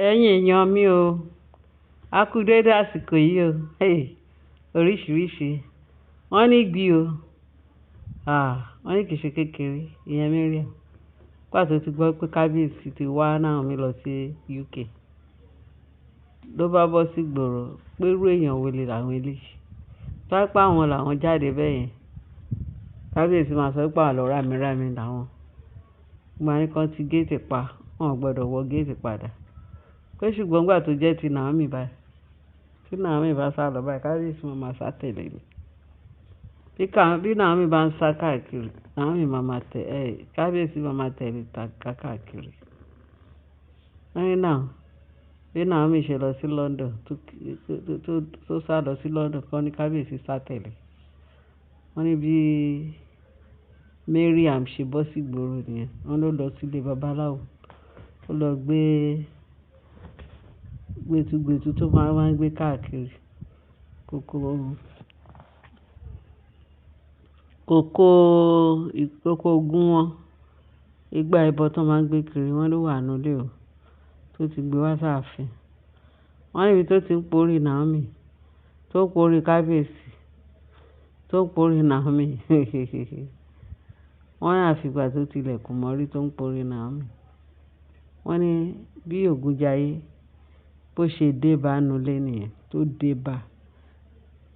Ẹ̀yin èèyàn mi o, a kú dédé àsìkò yìí o. Oríṣiríṣi. Wọ́n ní gbí o. Wọ́n ní kì í ṣe kékeré. Ìyẹn Mariam. Pàtó ti gbọ́ pé kábíyèsí ti wá Naomi lọ sí UK. Ló bá bọ́ sí gbòòrò pé irú èèyàn wo lè làwọn eléyìí. Tó bá pé àwọn làwọn jáde bẹ́ẹ̀ yẹn. Kábíyèsí máa sọ pé àwọn lọ rámi làwọn. Gbogbo àwọn kan ti géètì pa. Wọn ò gbọdọ̀ wọ géètì padà. Pé ṣùgbọ́n gbà tó jẹ́ ti Naomi báyìí. Tí Naomi bá sá lọ báyìí, kábíyèsí máa sá tẹ̀lé ni. Bí Naomi bá ń sá káàkiri, kábíyèsí máa tẹ̀lé káàkiri. Wọ́n ní náà bí Naomi ṣe lọ sí London tó sá lọ sí London kọ́ ní kábíyèsí sá tẹ̀lé. Wọ́n ní bí Mariam ṣe bọ́ sí ìgboro nìyẹn. Wọ́n ló lọ sílé babaláwo. Ó lọ gbé gbẹtugbẹtu tó máa ń gbé káàkiri. Kòkó ogún wọn. Igbá ẹbọ tó máa ń gbé kiri wọ́n ló wà nílé o. Tó ti gbé wá sáàfin. Wọ́n níbi tó ti ń porí Naomi. Tó ń porí kábíyèsí. Tó ń porí Naomi. Wọ́n ní àfìgbà tó tilẹ̀kùn mọ́rí tó ń porí Naomi. Wọ́n ní bí Ògúnjayé bó ṣe dé bá nulẹ̀ nìyẹn tó dé bá.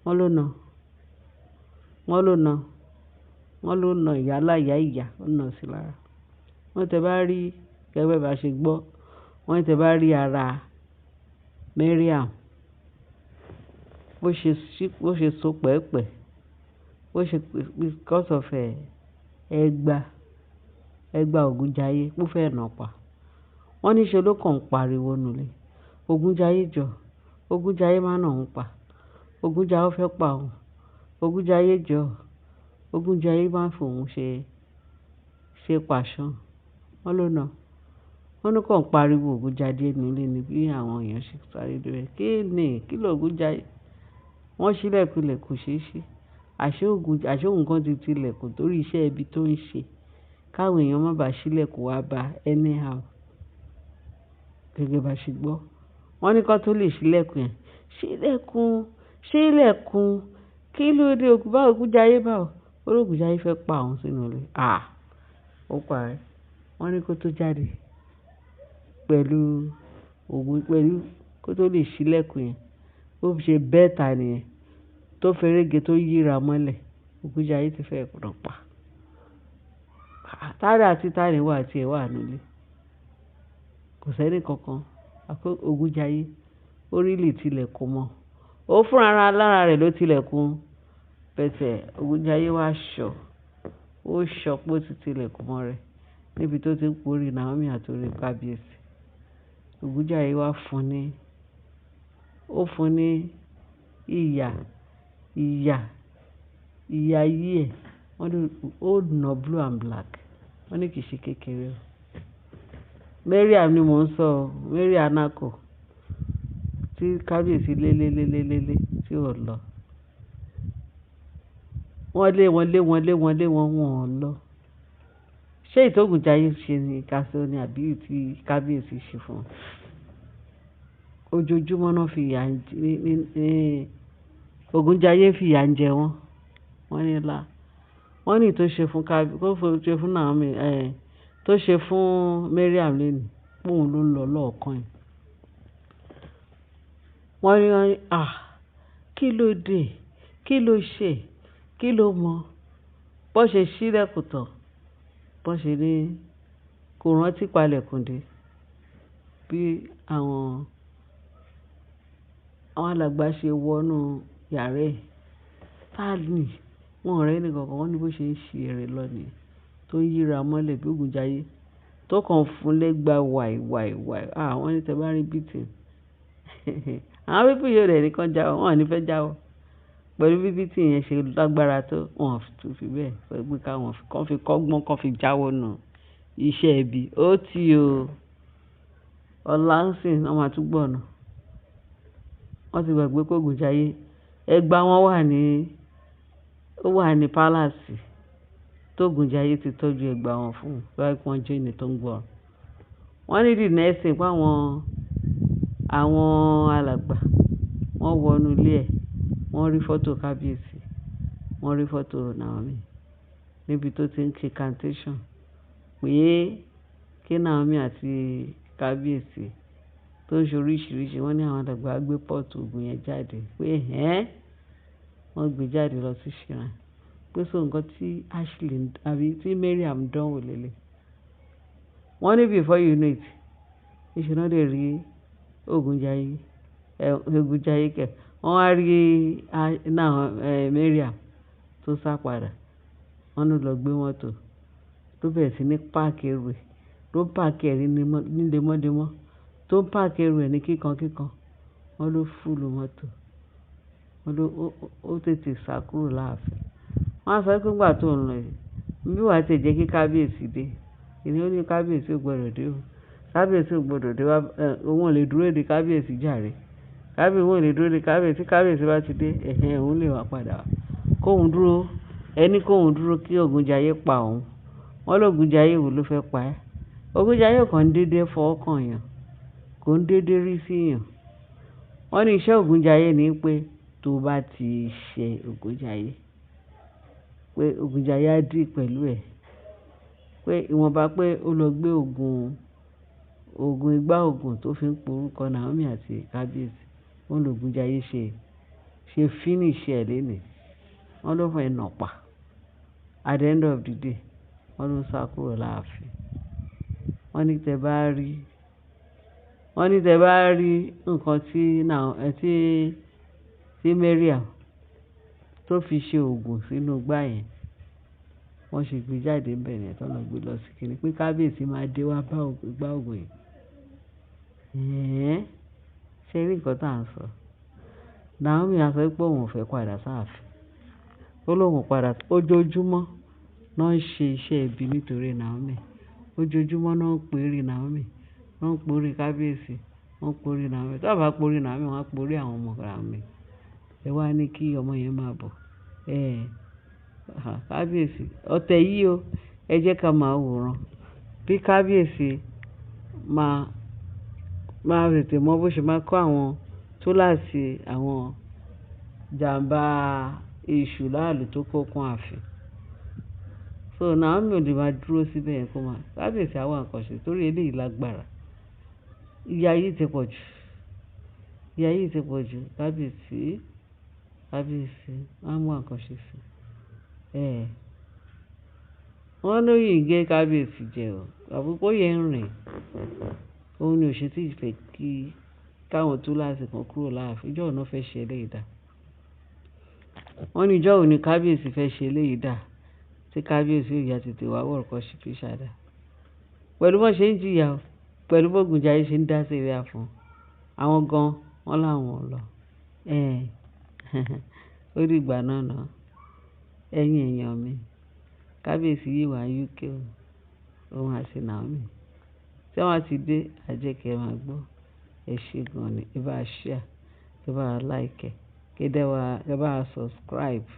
Wọ́n ló na ìyá ó nà sí lára. Wọ́n tẹ bá rí gẹ́gẹ́ bá ṣe gbọ́. Wọ́n tẹ bá rí ara Mariam bó ṣe so pẹ́ẹ́pẹ́. Bó ṣe because of ẹgba Ògúnjayé ó fẹ́ nà pa. Wọ́n ní ṣe ló kàn ń pariwo nulẹ̀. Ògúnjayé jọ. Ògúnjayé má nà òun pa. Ògúnjayé fẹ́ pa òun. Ògúnjayé jọ. Ògúnjayé má fòun ṣe pàṣán. Wọ́n ló nà. Wọ́n ní kàn ń pariwo Ògúnjayé nulẹ̀ ni bí àwọn èèyàn ṣe sáré dé bẹ̀. Kí ló Ògúnjayé? Wọ́n ṣílẹ̀kùn kò ṣeé ṣí. Àṣé òun kan ti tilẹ̀kùn torí iṣẹ́ ibi tó ń ṣe. Káwọn èèyàn má bàa ṣílẹ̀kùn wá bá anyhow. Gẹ́gẹ́ bá ṣe gbọ́. Wọ́n ní kán tó lè ṣílẹ̀kùn yẹn. Ṣílẹ̀kùn. Kí ló dé bá Ògúnjayé bá o? Ògúnjayé fẹ́ pa òun sínú ilé. Ó parẹ́. Wọ́n ní kó tó jáde pẹ̀lú kó tó lè ṣílẹ̀kùn yẹn. Ó ṣe bẹ́ẹ̀ta nìyẹn. Tó ferege tó yíra mọ́lẹ̀. Ògúnjayé ti fẹ́ kùnà pa. Tádà àti tádà wà tí ẹ wà nílé. Kò sẹ́ni kankan. Ògúnjayé ó rí lè tilẹ̀kùn mọ́. Ó fúnra lára rẹ̀ ló tilẹ̀kùn. Bẹ́tẹ̀ Ògúnjayé wá ṣọ. Ó ṣọ pé ó ti tilẹ̀kùn mọ́ rẹ̀. Níbi tó ti ń porí Naomi àtòrí kábíyèsí. Ògúnjayé wá fún ní ìyà yí ẹ̀. Wọ́n ní ó nà blue and black. Wọ́n ní kì í ṣe kékeré o. Mariam ni mò ń sọ o. Mariam Anako tí kábíyèsí lé tí ò lọ. Wọ́n lé wọn lọ. Ṣé ìtògùnjayé ṣe ni kásó ni àbí tí kábíyèsí ṣe fún un? Ojoojúmọ́ náà fi ìyà Ògúnjayé fi ìyà ń jẹ wọ́n. Wọ́n ní tó ṣe fún Naomi tó ṣe fún Mariam lẹ́nu póun ló ń lọ lọ́ọ̀kan yìí. Wọ́n ní kí ló dé? Kí ló ṣe? Kí ló mọ̀? Bọ́ ṣe ṣílẹ̀kùn tán. Bọ́ ṣe ní kò rántí palẹ̀kùn dé. Bí àwọn alàgbà ṣe wọnú yàrá ẹ̀. Táàlì wọn ọ̀rẹ́ nìkankan. Wọ́n ní bó ṣe ń ṣe eré lọ nìyẹn. Tó ń yíra mọ́lẹ̀ bí Ògúnjayé. Tó kàn fún lẹ́gba wàì. Wọ́n ní tẹ bá rí bìtì. Àwọn pípù yóò rẹ̀ nìkan jáwọ́. Wọ́n ò ní fẹ́ jáwọ́. Pẹ̀lú bí bìtì yẹn ṣe lágbára tó. Wọ́n tún fi bẹ́ẹ̀. Pẹ̀lú pé kán fi kọ́gbọ́n kán fi jáwọ́ nù. Iṣẹ́ ibi. Ó ti o. Ọ̀la ń sìn wọ́n máa tún gbọ̀nà. Wọ́n ti gbàgbé pé Ògúnjayé ẹgba wọn wà ní pálásì. Tó Ògúnjayé ti tọ́jú ẹgba wọn fún un. Lọ́wọ́ pé wọ́n jẹ́ ẹni tó ń gbọ́. Wọ́n ní the next thing pé àwọn àwọn alàgbà wọ́n wọnú ilé ẹ̀, wọ́n rí fọ́tò kábíyèsí, wọ́n rí fọ́tò Naomi níbi tó ti ń ṣe cantation pé kí Naomi àti kábíyèsí tó ń ṣe oríṣiríṣi. Wọ́n ní àwọn alàgbà gbé pọ́ọ̀tù oògùn yẹn jáde pé wọ́n gbé jáde lọ sí shrine pé so nǹkan tí Ashley àbí tí Mariam dánwò lélẹ̀. Wọ́n ní before you know it níṣẹ́ náà lè rí Ògúnjayé kẹ̀ wọ́n wá rí Mariam tó sá padà. Wọ́n ló lọ gbé mọ́tò tó bẹ̀rẹ̀ sí ní páàkì ẹrù ẹ̀, ló páàkì ẹ̀ ní lemọ́lemọ́, tó ń páàkì ẹrù ẹ̀ ní kíkankíkan. Wọ́n ló fúlù mọ́tò, wọ́n ló ó tètè sá kúrò láàfin. Wọ́n á sọ pé nígbà tó ń lọ yìí bí wàá ti jẹ́ kí kábíyèsí dé, ìní ó ní kábíyèsí ò gbọdọ̀ dé o, kábíyèsí ò gbọdọ̀ dé wá, òun ò lè dúró de kábíyèsí jàre, òun ò lè dúró de kábíyèsí, kábíyèsí bá ti dé òun lè wá padà wá, kóun dúró kí Ògúnjayé pa òun. Wọ́n lÓgúnjayé wo ló fẹ́ pa ẹ́? Ògúnjayé kàn ń dédé fọwọ́ kàn yàn, kò ń dédé rí sí yàn. Wọ́n ní iṣẹ́ Ògúnjayé ni pé tó bá ti ṣe Ògúnjayé pé Ògúnjayé á dì pẹ̀lú ẹ̀, pé ìwọ̀nba pé ó lọ gbé oògùn igbá oògùn tó fi ń porúkọ Naomi àti kábíyèsí. Wọ́n lÓgúnjayé ṣe finish ẹ̀ lénìí. Wọ́n ló fẹ́ nà pa. At the end of the day wọ́n ló sá kúrò láàfin. Wọ́n ní tẹ́ bá rí nǹkan tí Mariam tó fi ṣe oògùn sínú igbá yẹn, wọ́n ṣe gbé jáde ńbẹ̀ yẹn tó lọ gbé lọ sí kinní pé kábíyèsí máa dé wá bá igbá oògùn yìí. Ṣé rí nǹkan tá à ń sọ? Naomi á sọ pé òun ò fẹ́ padà sáàfin. Ó lóun padà, ojoojúmọ́ náà ń ṣe iṣẹ́ ibi nítorí Naomi. Ojoojúmọ́ náà ń porí Naomi, wọ́n ń porí kábíyèsí, wọ́n ń porí Naomi. Tó bá porí Naomi, wọ́n á porí àwọn ọmọ Naomi. Ẹ wá ní kí ọmọ yẹn máa bọ̀. Kábíyèsí ọ̀tẹ̀ yìí o, ẹ jẹ́ ká máa wòran bí kábíyèsí máa tètè mọ bó ṣe máa kó àwọn túláàsì àwọn jàǹbá èṣù láàlú tó kó kún ààfin. So Naomi ò lè máa dúró síbẹ̀ yẹn kó máa kábíyèsí àwọn àkànṣe torí eléyìí lágbára. Ìyà yìí ti pọ̀ jù, kábíyèsí wọ́n á mú àkànṣe sí. Wọ́n lóyè ń gé kábíyèsí jẹ o, àbúkọ́ yẹn ń rìn. Òun ni òṣètì ìfẹ́ kí káwọn túláàsì kan kúrò láàfin. Ìjọ́ òun náà fẹ́ ṣe eléyìí dà. Wọ́n ní ìjọ́ òun ni kábíyèsí fẹ́ ṣe eléyìí dà tí kábíyèsí ò yá tètè wá wọ̀rọ̀kọ̀ sí fi ṣàdá. Pẹ̀lú bọ́n ṣe ń jìyà o, pẹ̀lú bÓgúnjayé ṣe ń dá sẹ́ríà fún àwọn gan, wọ́n láwọn ò lọ. Ó dìgbà náà ná. Ẹ̀yin èèyàn mi, kábíyèsí yìí wà ní UK o, òun àti Naomi. Tí wọ́n ti dé, a jẹ́ kí ẹ máa gbọ́. Ẹ ṣé gan ni, ẹ bá share, ẹ bá like, kí ẹ bá subscribe,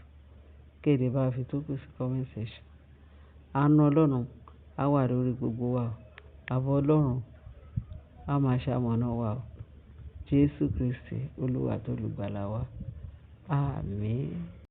kí ẹ bá fi tó kù sí comment section. Àánú Ọlọ́run á wà lórí gbogbo wa o. Ààbò Ọlọ́run á máa ṣamọ̀nà wa o. Jésù Kristi Olúwa àti Olùgbàlà wa. Àmín.